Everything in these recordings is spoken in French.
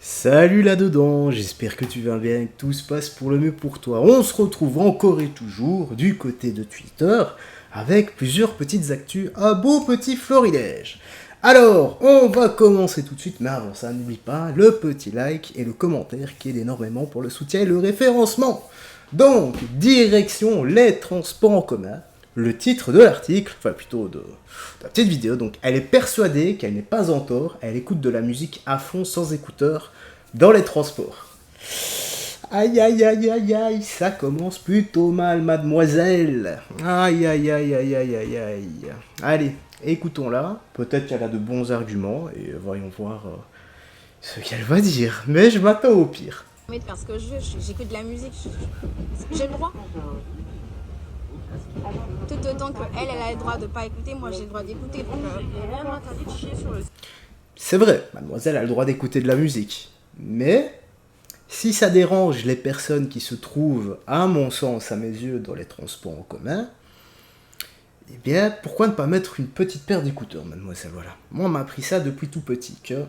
Salut là-dedans, j'espère que tu vas bien et que tout se passe pour le mieux pour toi. On se retrouve encore et toujours du côté de Twitter avec plusieurs petites actus à beau petit florilège. Alors, on va commencer tout de suite, mais avant ça, n'oublie pas le petit like et le commentaire qui aide énormément pour le soutien et le référencement. Donc, direction les transports en commun. Le titre de l'article, enfin plutôt de la petite vidéo, donc elle est persuadée qu'elle n'est pas en tort, elle écoute de la musique à fond sans écouteurs dans les transports. Aïe aïe aïe aïe aïe, ça commence plutôt mal, mademoiselle. Aïe aïe aïe aïe aïe aïe aïe. Allez, écoutons-la, peut-être qu'elle a de bons arguments, et voyons voir ce qu'elle va dire, mais je m'attends au pire. De faire ce que je veux, j'écoute de la musique, j'ai le droit. Tout autant qu'elle a le droit de pas écouter, moi j'ai le droit d'écouter. Donc rien m'interdit de chier sur le... C'est vrai, mademoiselle a le droit d'écouter de la musique, mais si ça dérange les personnes qui se trouvent, à mon sens, à mes yeux, dans les transports en commun, eh bien, pourquoi ne pas mettre une petite paire d'écouteurs, mademoiselle, voilà. Moi, on m'a appris ça depuis tout petit, que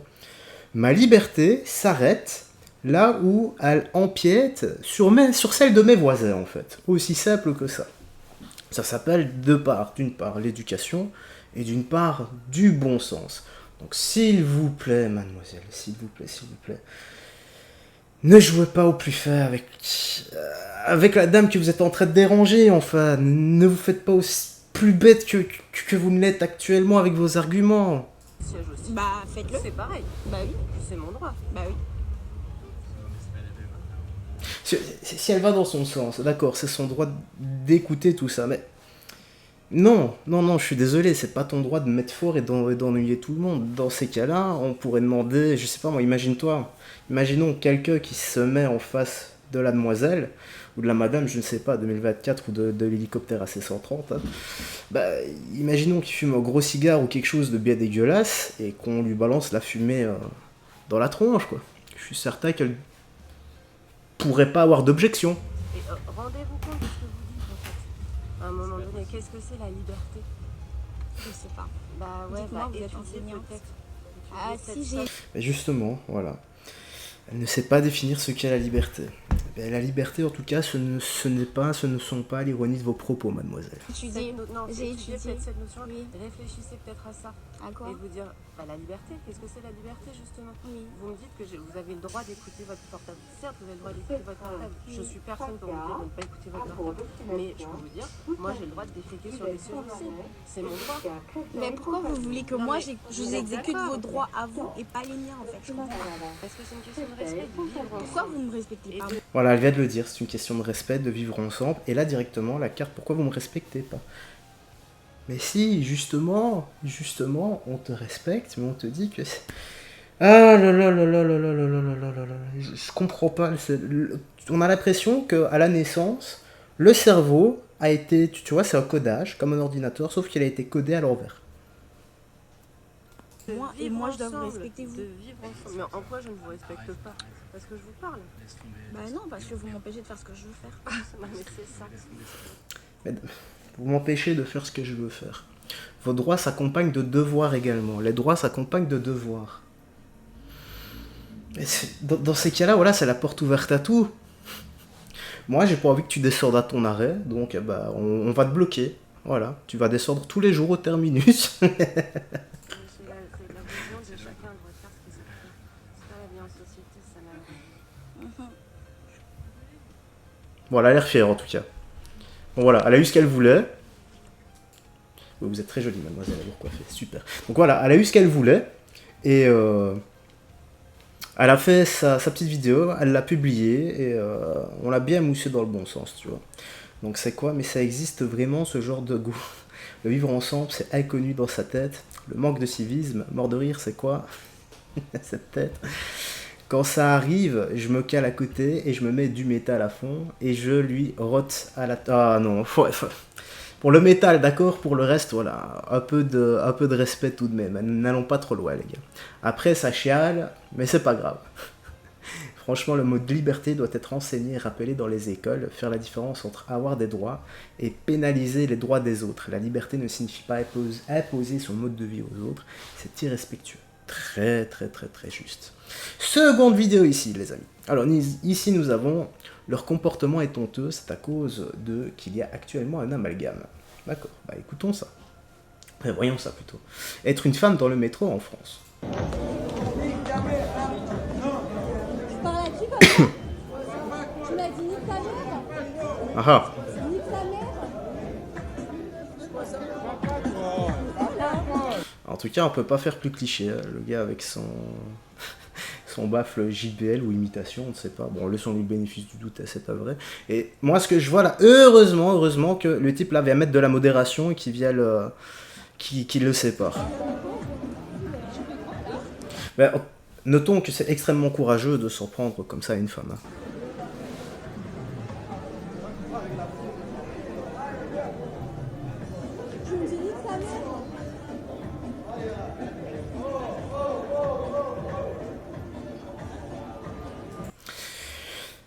ma liberté s'arrête là où elle empiète sur celle de mes voisins, en fait. Aussi simple que ça. Ça s'appelle d'une part l'éducation et d'une part du bon sens. Donc s'il vous plaît, mademoiselle, s'il vous plaît, ne jouez pas au plus fin avec la dame que vous êtes en train de déranger, enfin. Ne vous faites pas aussi plus bête que vous ne l'êtes actuellement avec vos arguments. Bah faites-le. C'est pareil. Bah oui. C'est mon droit. Bah oui. Si elle va dans son sens, d'accord, c'est son droit d'écouter tout ça, mais non, je suis désolé, c'est pas ton droit de mettre fort et d'ennuyer tout le monde. Dans ces cas-là, on pourrait demander, je sais pas moi, imaginons quelqu'un qui se met en face de la demoiselle, ou de la madame, je ne sais pas, 2024, ou de l'hélicoptère AC-130, hein. Bah, imaginons qu'il fume un gros cigare ou quelque chose de bien dégueulasse, et qu'on lui balance la fumée dans la tronche, quoi. Je suis certain qu'elle pourrait pas avoir d'objection. Et rendez-vous compte de ce que vous dites en fait. À un moment donné, qu'est-ce que c'est la liberté? Je sais pas. Bah ouais, Dites-moi, vous êtes étudiez enseignante. peut-être. Ah si j'ai... Et justement, voilà. Elle ne sait pas définir ce qu'est la liberté. Et la liberté, en tout cas, ce ne sont pas l'ironie de vos propos, mademoiselle. étudié. J'ai étudié. Peut-être cette notion. Oui. Réfléchissez peut-être à ça. À quoi? Et vous dire, bah, la liberté, qu'est-ce que c'est la liberté justement? Oui. Vous me dites que vous avez le droit d'écouter votre portable. Certes, vous avez le droit d'écouter votre portable. Je suis personne pour vous dire de ne pas écouter votre portable. Mais je peux vous dire, moi j'ai le droit de déféquer sur des sujets aussi. C'est mon droit. Mais pourquoi vous voulez que moi je vous exécute vos droits à vous et pas les miens en fait? Je comprends pas. Parce que c'est une question de respect, de vivre ensemble. Pourquoi vous me respectez pas? Voilà, elle vient de le dire, c'est une question de respect, de vivre ensemble. Et là, directement, la carte, pourquoi vous me respectez pas? Mais si, justement, on te respecte, mais on te dit que c'est... Ah là là là là là là là là là là là là. Je comprends pas. On a l'impression qu'à la naissance, le cerveau a été, tu vois, c'est un codage, comme un ordinateur, sauf qu'il a été codé à l'envers. Moi je dois vous respecter vous. De vivre ensemble. Mais en quoi je ne vous respecte pas? Parce que je vous parle. Bah non, parce que vous m'empêchez de faire ce que je veux faire. Non mais c'est ça. Mais vous m'empêchez de faire ce que je veux faire. Vos droits s'accompagnent de devoirs également. Les droits s'accompagnent de devoirs. Et dans ces cas-là, voilà, c'est la porte ouverte à tout. Moi, j'ai pas envie que tu descendes à ton arrêt, donc bah, on va te bloquer. Voilà, tu vas descendre tous les jours au terminus. C'est la vision de chacun doit faire ce qu'il veut. C'est pas la vie en société, ça n'a... Voilà, elle a l'air fière en tout cas. Bon voilà, elle a eu ce qu'elle voulait. Vous êtes très jolie, mademoiselle, à vous recoiffer, super. Donc voilà, elle a eu ce qu'elle voulait. Et elle a fait sa petite vidéo, elle l'a publiée. Et on l'a bien moussé dans le bon sens, tu vois. Donc c'est quoi? Mais ça existe vraiment, ce genre de goût. Le vivre ensemble, c'est inconnu dans sa tête. Le manque de civisme, mort de rire, c'est quoi? Cette tête. Quand ça arrive, je me cale à côté et je me mets du métal à fond et je lui rote à la... Ah non, pour le métal, d'accord, pour le reste, voilà, un peu de respect tout de même, n'allons pas trop loin les gars. Après ça chiale, mais c'est pas grave. Franchement, le mot de liberté doit être enseigné et rappelé dans les écoles, faire la différence entre avoir des droits et pénaliser les droits des autres. La liberté ne signifie pas imposer son mode de vie aux autres, c'est irrespectueux. Très juste. Seconde vidéo ici, les amis. Alors, ici, nous avons leur comportement est honteux, c'est à cause de qu'il y a actuellement un amalgame. D'accord, bah écoutons ça. Voyons ça plutôt. Être une femme dans le métro en France. Tu parles à qui comme ça? Tu m'as dit nique ta mère? Ah ah. Nique ta mère? En tout cas, on peut pas faire plus cliché. Hein. Le gars avec son baffle JBL ou imitation, on ne sait pas. Bon, laissons lui le bénéfice du doute, c'est pas vrai. Et moi, ce que je vois là, heureusement que le type là vient mettre de la modération et qu'il vient qui le sépare. Mais, notons que c'est extrêmement courageux de s'en prendre comme ça à une femme. Hein. Tu me dis nique ta mère?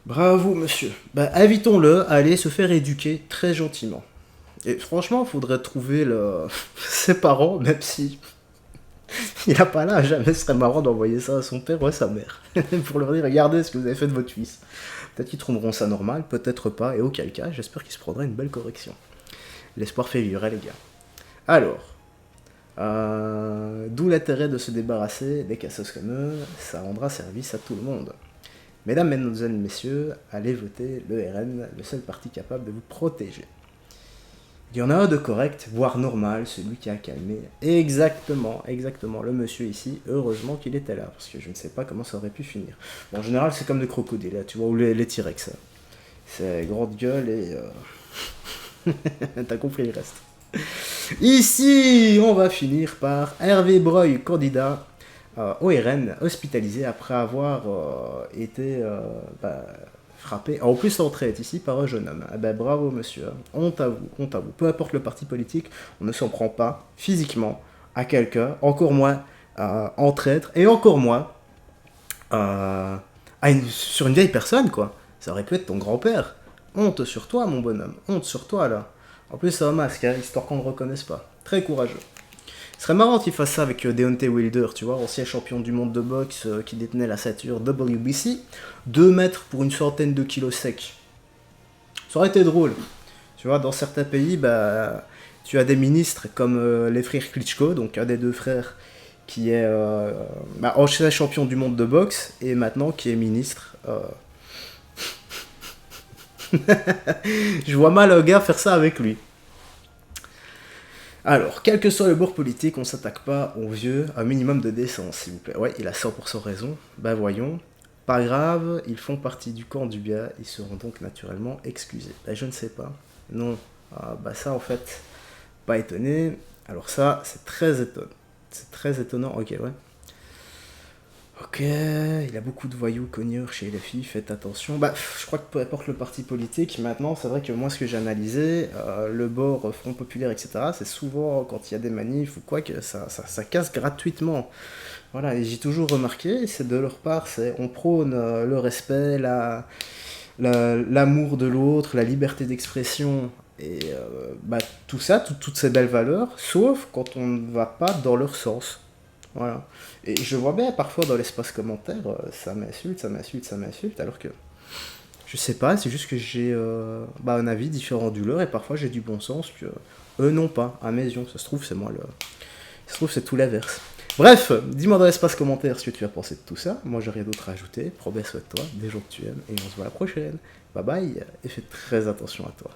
Bravo, monsieur. Bah, invitons-le à aller se faire éduquer très gentiment. Et franchement, il faudrait trouver ses parents, même si il n'a pas l'âge, mais ce serait marrant d'envoyer ça à son père ou à sa mère. Pour leur dire, regardez ce que vous avez fait de votre fils. Peut-être qu'ils trouveront ça normal, peut-être pas, et auquel cas, j'espère qu'il se prendra une belle correction. L'espoir fait vivre, hein, les gars. Alors, d'où l'intérêt de se débarrasser des cassos comme eux, ça rendra service à tout le monde. Mesdames, mesdemoiselles, messieurs, allez voter le RN, le seul parti capable de vous protéger. Il y en a un de correct, voire normal, celui qui a calmé exactement le monsieur ici. Heureusement qu'il était là, parce que je ne sais pas comment ça aurait pu finir. Bon, en général, c'est comme des crocodiles, là, tu vois, ou les T-Rex. C'est grande gueule et... T'as compris le reste. Ici, on va finir par Hervé Breuil, candidat au RN, hospitalisé après avoir été frappé, en plus en retraite ici, par un jeune homme. Ah ben, bravo monsieur, honte à vous, honte à vous. Peu importe le parti politique, on ne s'en prend pas physiquement à quelqu'un, encore moins en traître, et encore moins sur une vieille personne, quoi. Ça aurait pu être ton grand-père. Honte sur toi, mon bonhomme, honte sur toi, là. En plus, c'est un masque, hein, histoire qu'on ne le reconnaisse pas. Très courageux. Ce serait marrant qu'il fasse ça avec Deontay Wilder, tu vois, ancien champion du monde de boxe qui détenait la ceinture WBC. 2 mètres pour une centaine de kilos secs. Ça aurait été drôle. Tu vois, dans certains pays, bah, tu as des ministres comme les frères Klitschko, donc un des deux frères qui est ancien champion du monde de boxe et maintenant qui est ministre. Je vois mal un gars faire ça avec lui. Alors, quel que soit le bord politique, on s'attaque pas aux vieux, un minimum de décence, s'il vous plaît. Ouais, il a 100% raison. Bah voyons. Pas grave, ils font partie du camp du bien, ils seront donc naturellement excusés. Bah je ne sais pas. Non. Ah, bah ça, en fait, pas étonné. Alors ça, c'est très étonnant. C'est très étonnant. Ok, ouais. Ok, il a beaucoup de voyous cogneurs chez les filles, faites attention. Bah, je crois que peu importe le parti politique, maintenant, c'est vrai que moi, ce que j'ai analysé, le bord Front Populaire, etc., c'est souvent quand il y a des manifs ou quoi, que ça casse gratuitement. Voilà, et j'ai toujours remarqué, c'est de leur part, on prône le respect, l'amour de l'autre, la liberté d'expression, et tout ça, toutes ces belles valeurs, sauf quand on ne va pas dans leur sens. Voilà. Et je vois bien parfois dans l'espace commentaire, ça m'insulte, alors que je sais pas, c'est juste que j'ai un avis différent du leur et parfois j'ai du bon sens que eux n'ont pas, à mes yeux. Ça se trouve, c'est moi ça se trouve, c'est tout l'inverse. Bref, dis-moi dans l'espace commentaire ce que tu as pensé de tout ça. Moi, j'ai rien d'autre à ajouter. Prends bien soin de toi, des gens que tu aimes, et on se voit la prochaine. Bye bye, et fais très attention à toi.